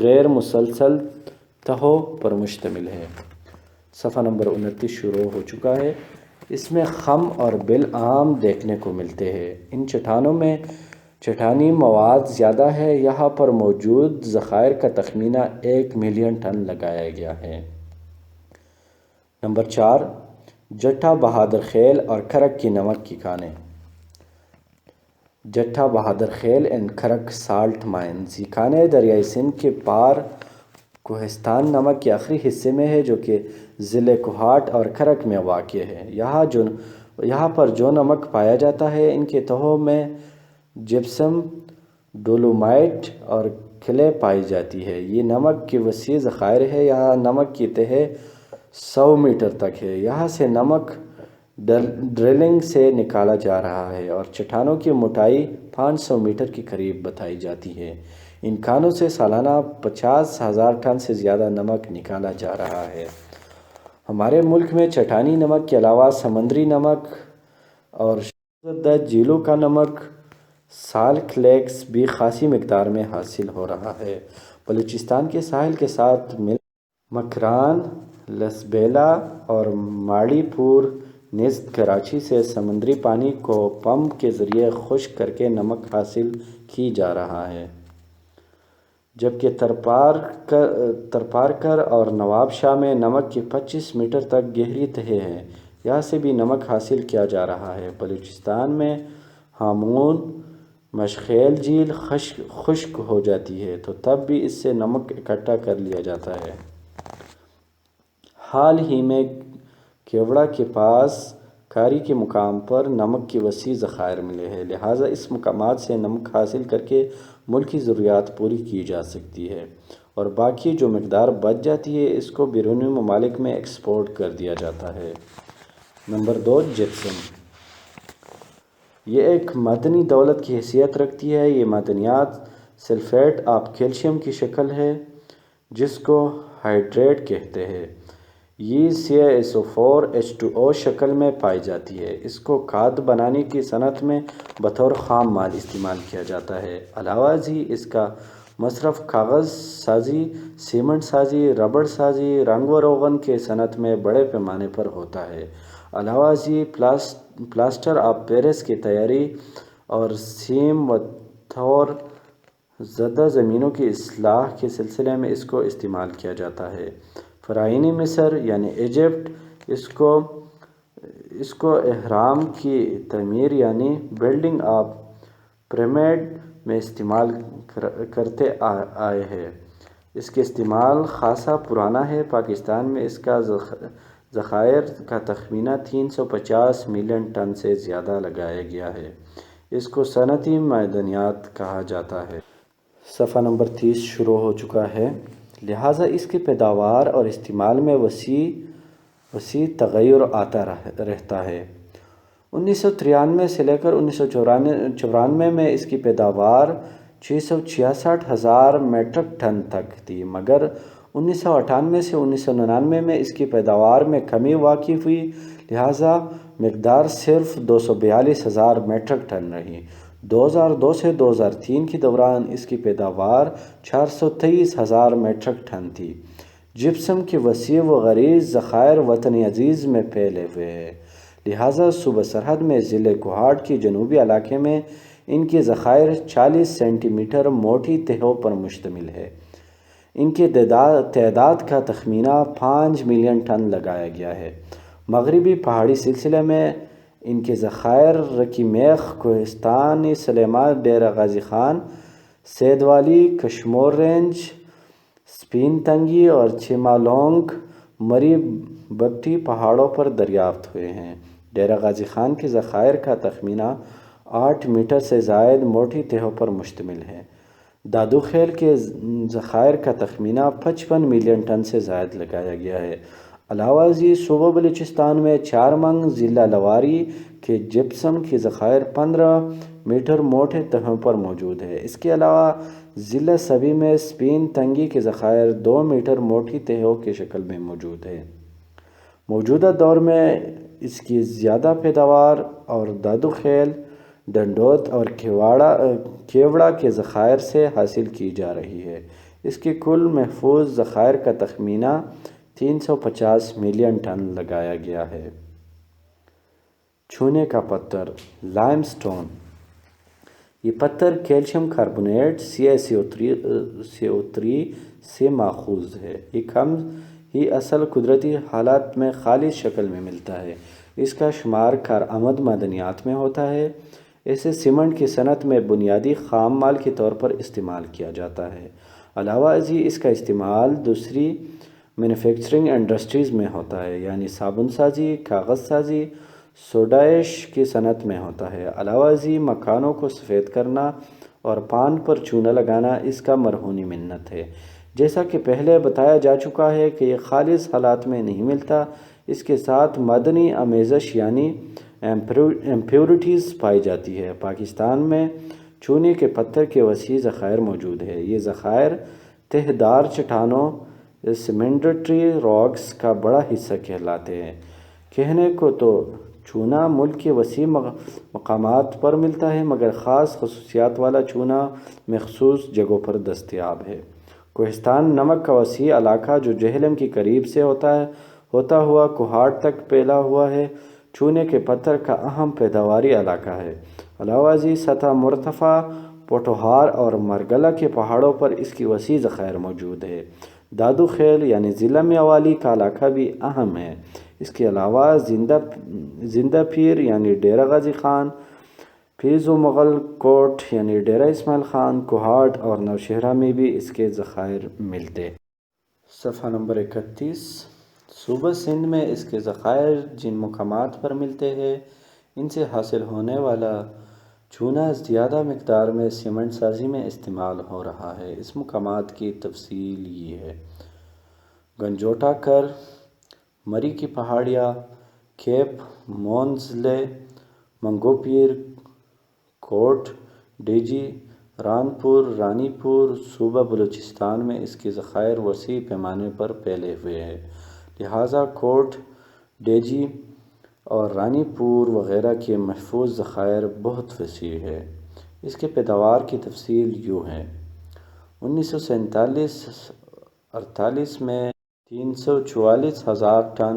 غیر مسلسل تہوں پر مشتمل ہے۔ صفحہ نمبر 29 شروع ہو چکا ہے۔ اس میں خم اور بل عام دیکھنے کو ملتے ہیں۔ ان چٹانوں میں چٹانی مواد زیادہ ہے۔ یہاں پر موجود ذخائر کا تخمینہ 1 ملین ٹن لگایا گیا ہے۔ نمبر 4، جٹھا بہادر خیل اور کھرک کی نمک کی کانیں، جٹھا بہادر خیل اینڈ کھرک سالٹ مائنز۔ یہ کانیں دریائے سندھ کے پار کوہستان نمک کے آخری حصے میں ہے، جو کہ ضلع کوہاٹ اور کھرک میں واقع ہے۔ یہاں پر جو نمک پایا جاتا ہے، ان کے تہوں میں جپسم، ڈولومائٹ اور کلے پائی جاتی ہے۔ یہ نمک کے وسیع ذخائر ہے۔ یہاں نمک کی تہ 100 میٹر تک ہے۔ یہاں سے نمک ڈرلنگ سے نکالا جا رہا ہے اور چٹانوں کی موٹائی 500 میٹر کے قریب بتائی جاتی ہے۔ ان کانوں سے سالانہ 50,000 ٹن سے زیادہ نمک نکالا جا رہا ہے۔ ہمارے ملک میں چٹانی نمک کے علاوہ سمندری نمک اور شاہزادہ جھیلوں کا نمک سالٹ لیکس بھی خاصی مقدار میں حاصل ہو رہا ہے۔ بلوچستان کے ساحل کے ساتھ مل مکران، لسبیلا اور ماڑی پور نیز کراچی سے سمندری پانی کو پمپ کے ذریعے خشک کر کے نمک حاصل کی جا رہا ہے، جبکہ ترپارکر اور نواب شاہ میں نمک کی 25 میٹر تک گہری تہیں ہیں۔ یہاں سے بھی نمک حاصل کیا جا رہا ہے۔ بلوچستان میں ہامون مشخیل جھیل خشک ہو جاتی ہے تو تب بھی اس سے نمک اکٹھا کر لیا جاتا ہے۔ حال ہی میں کیوڑا کے پاس کاری کے مقام پر نمک کے وسیع ذخائر ملے ہیں، لہٰذا اس مقامات سے نمک حاصل کر کے ملکی ضروریات پوری کی جا سکتی ہے اور باقی جو مقدار بچ جاتی ہے اس کو بیرونی ممالک میں ایکسپورٹ کر دیا جاتا ہے۔ Number 2، gypsum. یہ ایک معدنی دولت کی حیثیت رکھتی ہے۔ یہ معدنیات سلفیٹ آف کیلشیم کی شکل ہے جس کو ہائیڈریٹ کہتے ہیں۔ یہ CaSO4H2O شکل میں پائی جاتی ہے۔ اس کو کھاد بنانے کی صنعت میں بطور خام مال استعمال کیا جاتا ہے۔ علاوہ ازیں اس کا مصرف کاغذ سازی، سیمنٹ سازی، ربڑ سازی، رنگ و روغن کے صنعت میں بڑے پیمانے پر ہوتا ہے۔ علاوہ ازیں پلاسٹر آف پیرس کی تیاری اور سیم و تھور زدہ زمینوں کی اصلاح کے سلسلے میں اس کو استعمال کیا جاتا ہے۔ فرعونی مصر یعنی ایجپٹ اس کو اہرام کی تعمیر یعنی بلڈنگ آف پیرامڈ میں استعمال کرتے آئے ہیں۔ اس کے استعمال خاصا پرانا ہے۔ پاکستان میں اس کا ذخائر کا تخمینہ 350 ملین ٹن سے زیادہ لگایا گیا ہے۔ اس کو صنعتی معدنیات کہا جاتا ہے۔ صفحہ نمبر 30 شروع ہو چکا ہے، لہٰذا اس کی پیداوار اور استعمال میں وسیع تغیر آتا رہتا ہے۔ 1993 سے لے کر 1994 میں اس کی پیداوار 666,000 میٹرک ٹن تک تھی، مگر 1998 سے 1999 میں اس کی پیداوار میں کمی واقع ہوئی، لہٰذا مقدار صرف 242,000 میٹرک ٹن رہی۔ 2002 سے 2003 کے دوران اس کی پیداوار 423,000 میٹرک ٹن تھی۔ جپسم کے وسیع و غریض ذخائر وطن عزیز میں پھیلے ہوئے ہیں، لہٰذا صوبہ سرحد میں ضلع کوہاٹ کے جنوبی علاقے میں ان کے ذخائر 40 سینٹی میٹر موٹی تہوں پر مشتمل ہے۔ ان کی تعداد کا تخمینہ 5 ملین ٹن لگایا گیا ہے۔ مغربی پہاڑی سلسلے میں ان کے ذخائر رکی میخ، کوہستانی سلیمان، ڈیرہ غازی خان، سیدوالی، کشمور رینج، سپین تنگی اور چیمالونگ مری بگٹی پہاڑوں پر دریافت ہوئے ہیں۔ ڈیرہ غازی خان کے ذخائر کا تخمینہ 8 میٹر سے زائد موٹی تہوں پر مشتمل ہے۔ دادو خیل کے ذخائر کا تخمینہ 55 ملین ٹن سے زائد لگایا گیا ہے۔ علاوہ ازیں صوبہ بلوچستان میں چارمنگ ضلع لواری کے جپسم کے ذخائر 15 میٹر موٹے تہوں پر موجود ہے۔ اس کے علاوہ ضلع سبی میں سپین تنگی کے ذخائر 2 میٹر موٹی تہوں کی شکل میں موجود ہے۔ موجودہ دور میں اس کی زیادہ پیداوار اور دادو خیل، ڈنڈوت اور کیوڑا کے ذخائر سے حاصل کی جا رہی ہے۔ اس کے کل محفوظ ذخائر کا تخمینہ 350 ملین ٹن لگایا گیا ہے۔ چونے کا پتھر لائم سٹون۔ یہ پتھر کیلشیم کاربونیٹ CaSO3 سے ماخوذ ہے۔ یہ کم ہی اصل قدرتی حالات میں خالص شکل میں ملتا ہے۔ اس کا شمار کارآمد معدنیات میں ہوتا ہے۔ اسے سیمنٹ کی صنعت میں بنیادی خام مال کے طور پر استعمال کیا جاتا ہے۔ علاوہ ازیں اس کا استعمال دوسری مینوفیکچرنگ انڈسٹریز میں ہوتا ہے، یعنی صابن سازی، کاغذ سازی، سوڈائش کی صنعت میں ہوتا ہے۔ علاوہ ازیں مکانوں کو سفید کرنا اور پان پر چونا لگانا اس کا مرہونی منت ہے۔ جیسا کہ پہلے بتایا جا چکا ہے کہ یہ خالص حالات میں نہیں ملتا، اس کے ساتھ معدنی آمیزش یعنی ایمپیورٹیز پائی جاتی ہے۔ پاکستان میں چونے کے پتھر کے وسیع ذخائر موجود ہیں۔ یہ ذخائر تہہ دار چٹانوں سیڈیمنٹری راکس کا بڑا حصہ کہلاتے ہیں۔ کہنے کو تو چونا ملک کے وسیع مقامات پر ملتا ہے، مگر خاص خصوصیات والا چونا مخصوص جگہوں پر دستیاب ہے۔ کوہستان نمک کا وسیع علاقہ جو جہلم کے قریب سے ہوتا ہوا کوہاٹ تک پھیلا ہوا ہے، چونے کے پتھر کا اہم پیداواری علاقہ ہے۔ علاوہ ازیں سطح مرتفع پوٹوہار اور مرگلا کے پہاڑوں پر اس کی وسیع ذخائر موجود ہے۔ دادو خیل یعنی ضلع میاوالی کا علاقہ بھی اہم ہے۔ اس کے علاوہ زندہ پیر یعنی ڈیرہ غازی خان، فیض و مغل کوٹ یعنی ڈیرہ اسماعیل خان، کوہاٹ اور نوشہرہ میں بھی اس کے ذخائر ملتے۔ صفحہ نمبر 31۔ صوبہ سندھ میں اس کے ذخائر جن مقامات پر ملتے ہیں ان سے حاصل ہونے والا چونا زیادہ مقدار میں سیمنٹ سازی میں استعمال ہو رہا ہے۔ اس مقامات کی تفصیل یہ ہے: گنجوٹا کر، مری کی پہاڑیاں، کیپ مونزلے، منگو پیر، کوٹ ڈیجی، رانپور، رانی پور۔ صوبہ بلوچستان میں اس کے ذخائر وسیع پیمانے پر پھیلے ہوئے ہیں، لہٰذا کوٹ ڈیجی اور رانی پور وغیرہ کے محفوظ ذخائر بہت وسیع ہے۔ اس کے پیداوار کی تفصیل یوں ہے: 1947-48 میں 344,000 ٹن،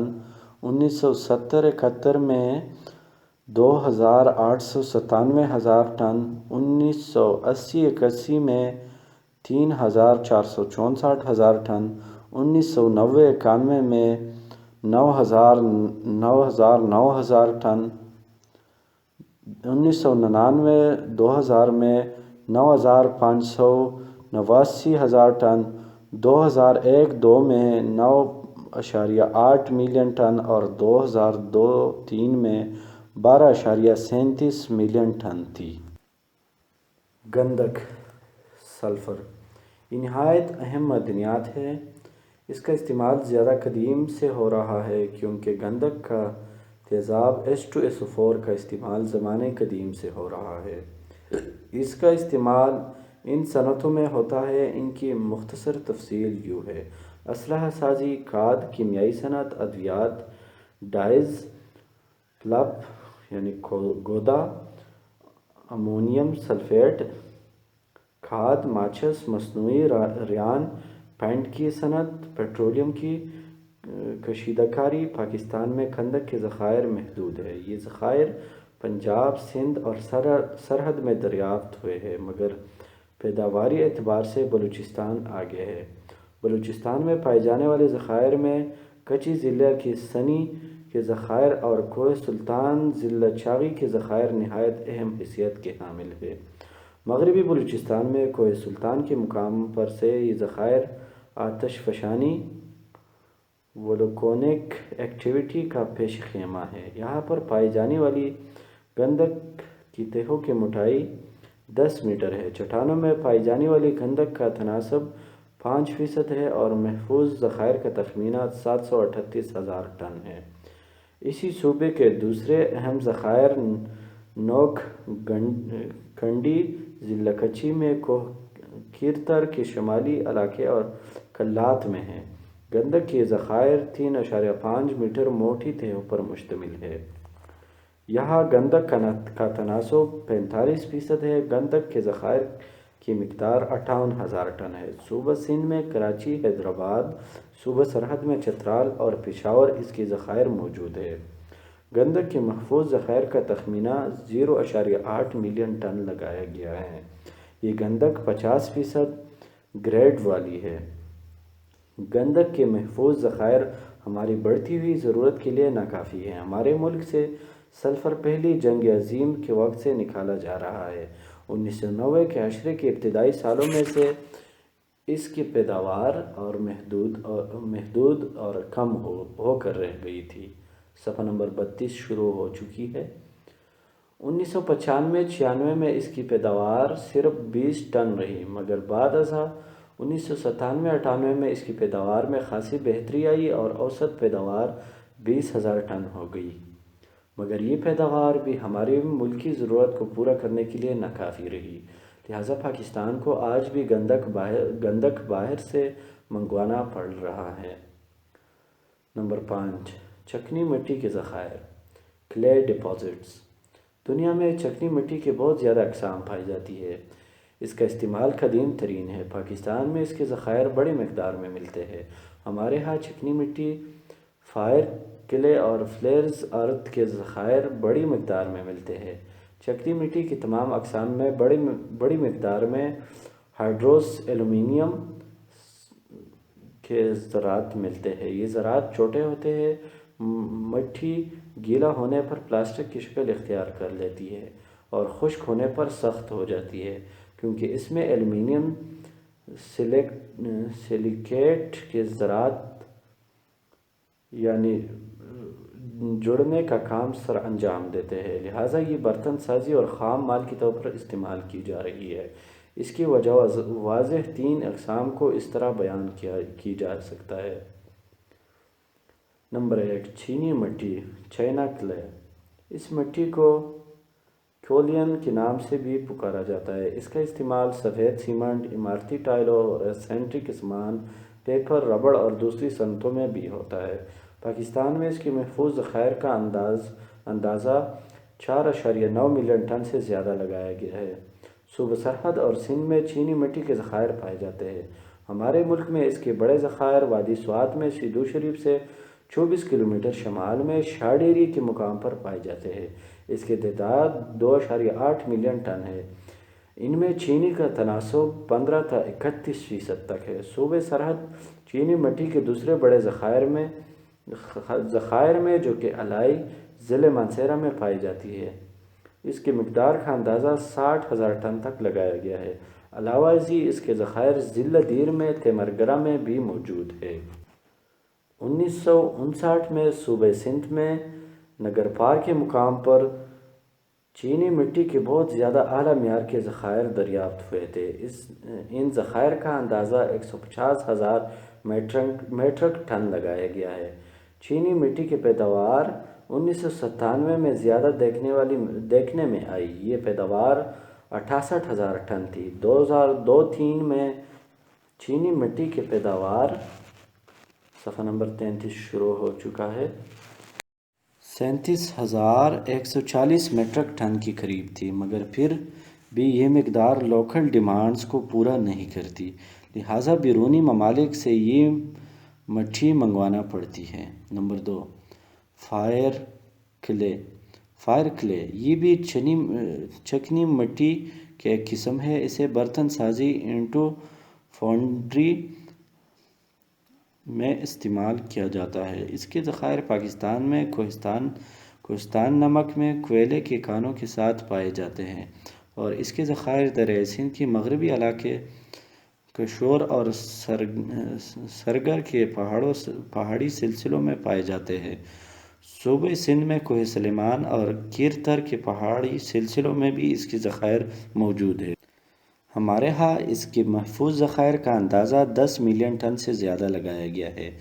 1970-71 میں 2,897,000 ٹن، 1980-81 میں 3,464,000 ٹن، 1990-91 میں 9,009,000 ٹن، 1999-2000 میں 9,589,000 ٹن، 2001-2 میں 9.8 ملین ٹن اور 2002-03 میں 12.37 ملین ٹن تھی۔ گندھک، سلفر، یہ نہایت اہم معدنیات ہے۔ اس کا استعمال زیادہ قدیم سے ہو رہا ہے کیونکہ گندھک کا تیزاب H2SO4 کا استعمال زمانہ قدیم سے ہو رہا ہے۔ اس کا استعمال ان صنعتوں میں ہوتا ہے۔ ان کی مختصر تفصیل یوں ہے: اسلحہ سازی، کھاد، کیمیائی صنعت، ادویات، ڈائز، پلپ یعنی گودا، امونیم سلفیٹ، کھاد، ماچس، مصنوعی ریان، پینٹ کی صنعت، پیٹرولیم کی کشیدکاری۔ پاکستان میں گندھک کے ذخائر محدود ہیں۔ یہ ذخائر پنجاب، سندھ اور سرحد میں دریافت ہوئے ہیں، مگر پیداواری اعتبار سے بلوچستان آگے ہے۔ بلوچستان میں پائے جانے والے ذخائر میں کچی ضلع کی سنی کے ذخائر اور کوہ سلطان ضلع چاغی کے ذخائر نہایت اہم حیثیت کے حامل ہیں۔ مغربی بلوچستان میں کوہ سلطان کے مقام پر سے یہ ذخائر آتش فشانی وولکانک ایکٹیویٹی کا پیش خیمہ ہے۔ یہاں پر پائی جانے والی گندھک کی تہوں کی موٹائی 10 میٹر ہے۔ چٹانوں میں پائی جانے والی گندھک کا تناسب 5% ہے اور محفوظ ذخائر کا تخمینہ 738,000 ٹن ہے۔ اسی صوبے کے دوسرے اہم ذخائر نوک کنڈی ضلع کچی میں کوہ کیرتر کے شمالی علاقے اور کلات میں ہیں۔ گندھک کے ذخائر 3.5 میٹر موٹی تہوں پر مشتمل ہے۔ یہاں گندھک کا تناسب 45% ہے۔ گندھک کے ذخائر کی مقدار 58,000 ٹن ہے۔ صوبہ سندھ میں کراچی، حیدرآباد، صوبہ سرحد میں چترال اور پشاور اس کے ذخائر موجود ہیں۔ گندھک کے محفوظ ذخائر کا تخمینہ 0.8 ملین ٹن لگایا گیا ہے۔ یہ گندھک 50% گریڈ والی ہے۔ گندھک کے محفوظ ذخائر ہماری بڑھتی ہوئی ضرورت کے لیے ناکافی ہیں۔ ہمارے ملک سے سلفر پہلی جنگ عظیم کے وقت سے نکالا جا رہا ہے۔ 1990 کے عشرے کے ابتدائی سالوں میں سے اس کی پیداوار اور محدود اور کم ہو کر رہ گئی تھی۔ صفحہ نمبر 32 شروع ہو چکی ہے۔ 1995-96 میں اس کی پیداوار صرف 20 ٹن رہی، مگر بعد ازاں 1997-98 میں اس کی پیداوار میں خاصی بہتری آئی اور اوسط پیداوار 20,000 ٹن ہو گئی، مگر یہ پیداوار بھی ہماری ملکی ضرورت کو پورا کرنے کے لیے ناکافی رہی، لہٰذا پاکستان کو آج بھی گندھک باہر سے منگوانا پڑ رہا ہے۔ نمبر 5، چکنی مٹی کے ذخائر، کلے ڈپازٹس۔ دنیا میں چکنی مٹی کے بہت زیادہ اقسام پائی جاتی ہے۔ اس کا استعمال قدیم ترین ہے۔ پاکستان میں اس کے ذخائر بڑی مقدار میں ملتے ہیں۔ ہمارے ہاں چکنی مٹی، فائر کلے اور فلیرز ارتھ کے ذخائر بڑی مقدار میں ملتے ہیں۔ چکنی مٹی کی تمام اقسام میں بڑی مقدار میں ہائیڈروس ایلومینیم کے ذرات ملتے ہیں۔ یہ ذرات چھوٹے ہوتے ہیں۔ مٹی گیلا ہونے پر پلاسٹک کی شکل اختیار کر لیتی ہے اور خشک ہونے پر سخت ہو جاتی ہے، کیونکہ اس میں ایلومینیم سلیکیٹ کے ذرات یعنی جڑنے کا کام سر انجام دیتے ہیں، لہٰذا یہ برتن سازی اور خام مال کے طور پر استعمال کی جا رہی ہے۔ اس کی وجہ واضح 3 اقسام کو اس طرح بیان کی جا سکتا ہے۔ نمبر 1، چینی مٹی، چائنا کلے۔ اس مٹی کو کولین کے نام سے بھی پکارا جاتا ہے۔ اس کا استعمال سفید سیمنٹ، عمارتی ٹائلوں اور سینٹرک سامان، پیپر، ربڑ اور دوسری صنعتوں میں بھی ہوتا ہے۔ پاکستان میں اس کے محفوظ ذخائر کا اندازہ 4.9 ملین ٹن سے زیادہ لگایا گیا ہے۔ صوبہ سرحد اور سندھ میں چینی مٹی کے ذخائر پائے جاتے ہیں۔ ہمارے ملک میں اس کے بڑے ذخائر وادی سوات میں سیدو شریف سے 24 کلومیٹر شمال میں شاہ کے مقام پر پائے جاتے ہیں۔ اس کی تعداد 2.8 ملین ٹن ہے۔ ان میں چینی کا تناسب 15 تا 31% تک ہے۔ صوبہ سرحد چینی مٹی کے دوسرے بڑے ذخائر میں جو کہ الائی ضلع مانسہرہ میں پائی جاتی ہے، اس کی مقدار کا اندازہ 60,000 ٹن تک لگایا گیا ہے۔ علاوہ ازیں اس کے ذخائر ضلع دیر میں تیمرگرہ میں بھی موجود ہے۔ 1959 میں صوبہ سندھ میں نگرپار کے مقام پر چینی مٹی کے بہت زیادہ اعلیٰ معیار کے ذخائر دریافت ہوئے تھے۔ ان ذخائر کا اندازہ 150,000 میٹرک ٹن لگایا گیا ہے۔ چینی مٹی کی پیداوار 1997 میں زیادہ دیکھنے میں آئی۔ یہ پیداوار 68,000 ٹن تھی۔ 2002-03 میں چینی مٹی کی پیداوار صفحہ نمبر 33 شروع ہو چکا ہے 37,140 میٹرک ٹن کے قریب تھی، مگر پھر بھی یہ مقدار لوکل ڈیمانڈز کو پورا نہیں کرتی، لہٰذا بیرونی ممالک سے یہ مٹی منگوانا پڑتی ہے۔ Number 2، fire clay. یہ بھی چکنی مٹی کی ایک قسم ہے۔ اسے برتن سازی، اینٹوں، فاؤنڈری میں استعمال کیا جاتا ہے۔ اس کے ذخائر پاکستان میں کوہستان نمک میں کوئلے کے کانوں کے ساتھ پائے جاتے ہیں، اور اس کے ذخائر دریائے سندھ کے مغربی علاقے، کشور اور سرگر کے پہاڑی سلسلوں میں پائے جاتے ہیں۔ صوبہ سندھ میں کوہ سلیمان اور کیرتر کے پہاڑی سلسلوں میں بھی اس کے ذخائر موجود ہیں۔ ہمارے ہاں اس کے محفوظ ذخائر کا اندازہ 10 ملین ٹن سے زیادہ لگایا گیا ہے۔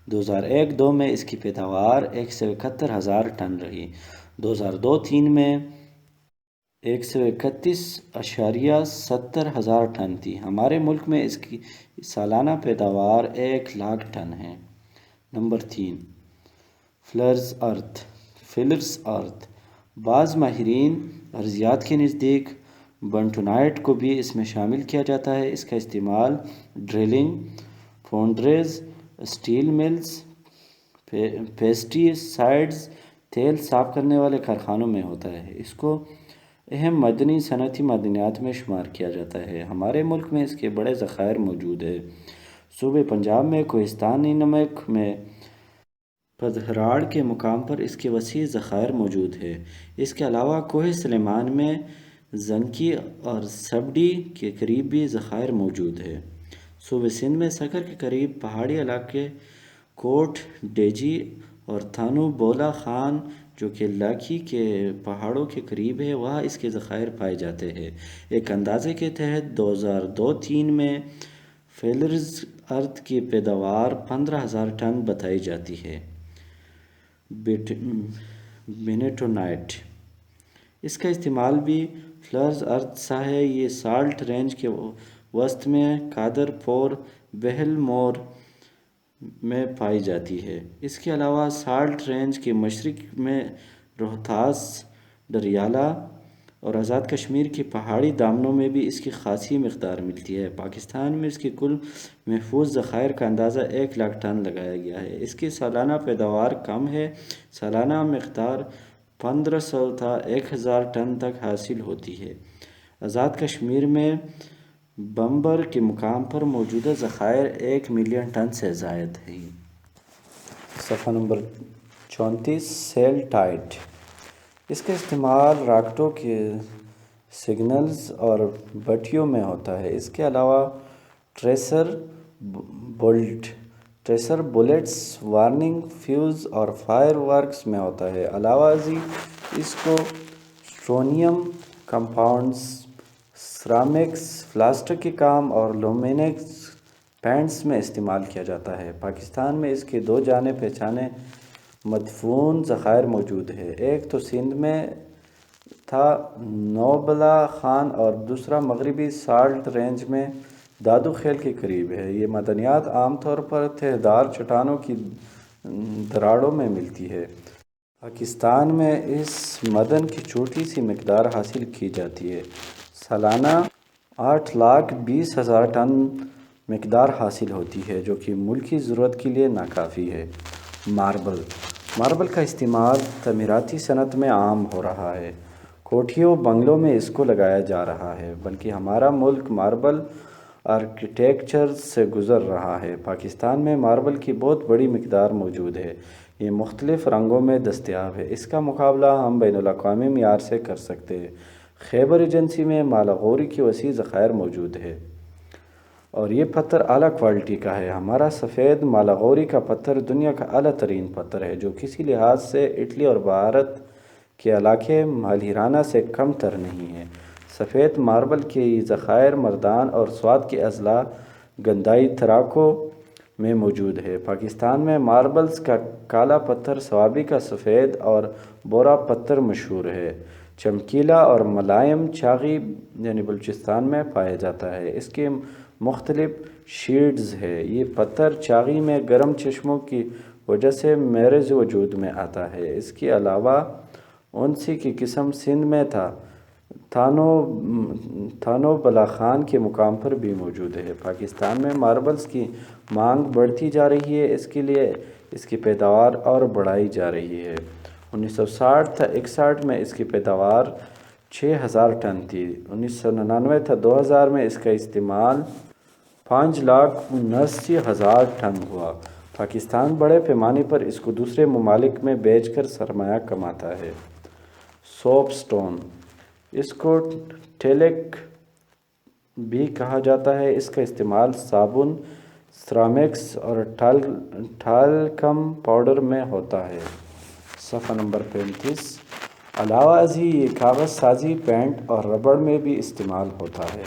2001-02 میں اس کی پیداوار 171,000 ٹن رہی۔ 2002-03 میں 131.70 ہزار ٹن تھی۔ ہمارے ملک میں اس کی سالانہ پیداوار 100,000 ٹن ہے۔ نمبر 3، فلرز ارتھ۔ بعض ماہرین ارضیات کے نزدیک بنٹونائٹ کو بھی اس میں شامل کیا جاتا ہے۔ اس کا استعمال ڈرلنگ، فاؤنڈریز، اسٹیل ملز، پیسٹی سائڈز، تیل صاف کرنے والے کارخانوں میں ہوتا ہے۔ اس کو اہم معدنی صنعتی معدنیات میں شمار کیا جاتا ہے۔ ہمارے ملک میں اس کے بڑے ذخائر موجود ہیں۔ صوبہ پنجاب میں کوہستانی نمک میں پدھراڑ کے مقام پر اس کے وسیع ذخائر موجود ہیں۔ اس کے علاوہ کوہ سلیمان میں زنکی اور سبڈی کے قریب بھی ذخائر موجود ہیں۔ صوبہ سندھ میں سکر کے قریب پہاڑی علاقے کوٹ ڈیجی اور تھانو بولا خان جو کہ لاکھی کے پہاڑوں کے قریب ہے، وہاں اس کے ذخائر پائے جاتے ہیں۔ ایک اندازے کے تحت 2002-03 میں فلرز ارتھ کی پیداوار 15,000 ٹن بتائی جاتی ہے۔ بینٹونائٹ، اس کا استعمال بھی فلرز ارتھ سا ہے۔ یہ سالٹ رینج کے وسط میں قادر پور بہل مور میں پائی جاتی ہے۔ اس کے علاوہ سالٹ رینج کے مشرق میں روہتاس، ڈریالہ اور آزاد کشمیر کے پہاڑی دامنوں میں بھی اس کی خاصی مقدار ملتی ہے۔ پاکستان میں اس کے کل محفوظ ذخائر کا اندازہ 100,000 ٹن لگایا گیا ہے۔ اس کی سالانہ پیداوار کم ہے۔ سالانہ مقدار 1500 تا 1000 ٹن تک حاصل ہوتی ہے۔ آزاد کشمیر میں بمبر کے مقام پر موجودہ ذخائر 1 ملین ٹن سے زائد ہیں۔ صفحہ نمبر 34 سیل ٹائٹ، اس کا استعمال راکٹوں کے سگنلز اور بٹیوں میں ہوتا ہے۔ اس کے علاوہ ٹریسر بلٹس، وارننگ فیوز اور فائر ورکس میں ہوتا ہے۔ علاوہ ازیں اس کو اسٹرونیم کمپاؤنڈز، سیرامکس، پلاسٹک کے کام اور لومینکس پینٹس میں استعمال کیا جاتا ہے۔ پاکستان میں اس کے 2 جانے پہچانے مدفون ذخائر موجود ہیں۔ ایک تو سندھ میں تھا نوبلا خان اور دوسرا مغربی سالٹ رینج میں دادو خیل کے قریب ہے۔ یہ معدنیات عام طور پر تہہ دار چٹانوں کی دراڑوں میں ملتی ہے۔ پاکستان میں اس معدن کی چھوٹی سی مقدار حاصل کی جاتی ہے۔ سالانہ 8,20,000 ٹن مقدار حاصل ہوتی ہے، جو کہ ملکی ضرورت کے لیے ناکافی ہے۔ ماربل کا استعمال تعمیراتی صنعت میں عام ہو رہا ہے۔ کوٹھیوں بنگلوں میں اس کو لگایا جا رہا ہے، بلکہ ہمارا ملک ماربل آرکیٹیکچر سے گزر رہا ہے۔ پاکستان میں ماربل کی بہت بڑی مقدار موجود ہے۔ یہ مختلف رنگوں میں دستیاب ہے۔ اس کا مقابلہ ہم بین الاقوامی معیار سے کر سکتے ہیں۔ خیبر ایجنسی میں مالا غوری کی وسیع ذخائر موجود ہے اور یہ پتھر اعلیٰ کوالٹی کا ہے۔ ہمارا سفید مالا غوری کا پتھر دنیا کا اعلیٰ ترین پتھر ہے، جو کسی لحاظ سے اٹلی اور بھارت کے علاقے ماہرانہ سے کم تر نہیں ہے۔ سفید ماربل کے ذخائر مردان اور سوات کے اضلاع گندائی تراکو میں موجود ہے۔ پاکستان میں ماربلز کا کالا پتھر، سوابی کا سفید اور بورا پتھر مشہور ہے۔ چمکیلا اور ملائم چاغی بلوچستان میں پایا جاتا ہے۔ اس کے مختلف شیڈز ہیں۔ یہ پتھر چاغی میں گرم چشموں کی وجہ سے میرز وجود میں آتا ہے۔ اس کے علاوہ اونسی کی قسم سندھ میں تھانو بلا خان کے مقام پر بھی موجود ہے۔ پاکستان میں ماربلز کی مانگ بڑھتی جا رہی ہے، اس کے لیے اس کی پیداوار اور بڑھائی جا رہی ہے۔ 1960 تا 61 میں اس کی پیداوار 6,000 ٹن تھی۔ 1999 تا 2000 میں اس کا استعمال 5,79,000 ٹن ہوا۔ پاکستان بڑے پیمانے پر اس کو دوسرے ممالک میں بیچ کر سرمایہ کماتا ہے۔ سوپ سٹون، اس کو ٹیلک بھی کہا جاتا ہے۔ اس کا استعمال صابن، سیرامکس اور ٹالکم پاؤڈر میں ہوتا ہے۔ صفحہ نمبر 35 علاوہ ازیں یہ کاغذ سازی، پینٹ اور ربڑ میں بھی استعمال ہوتا ہے۔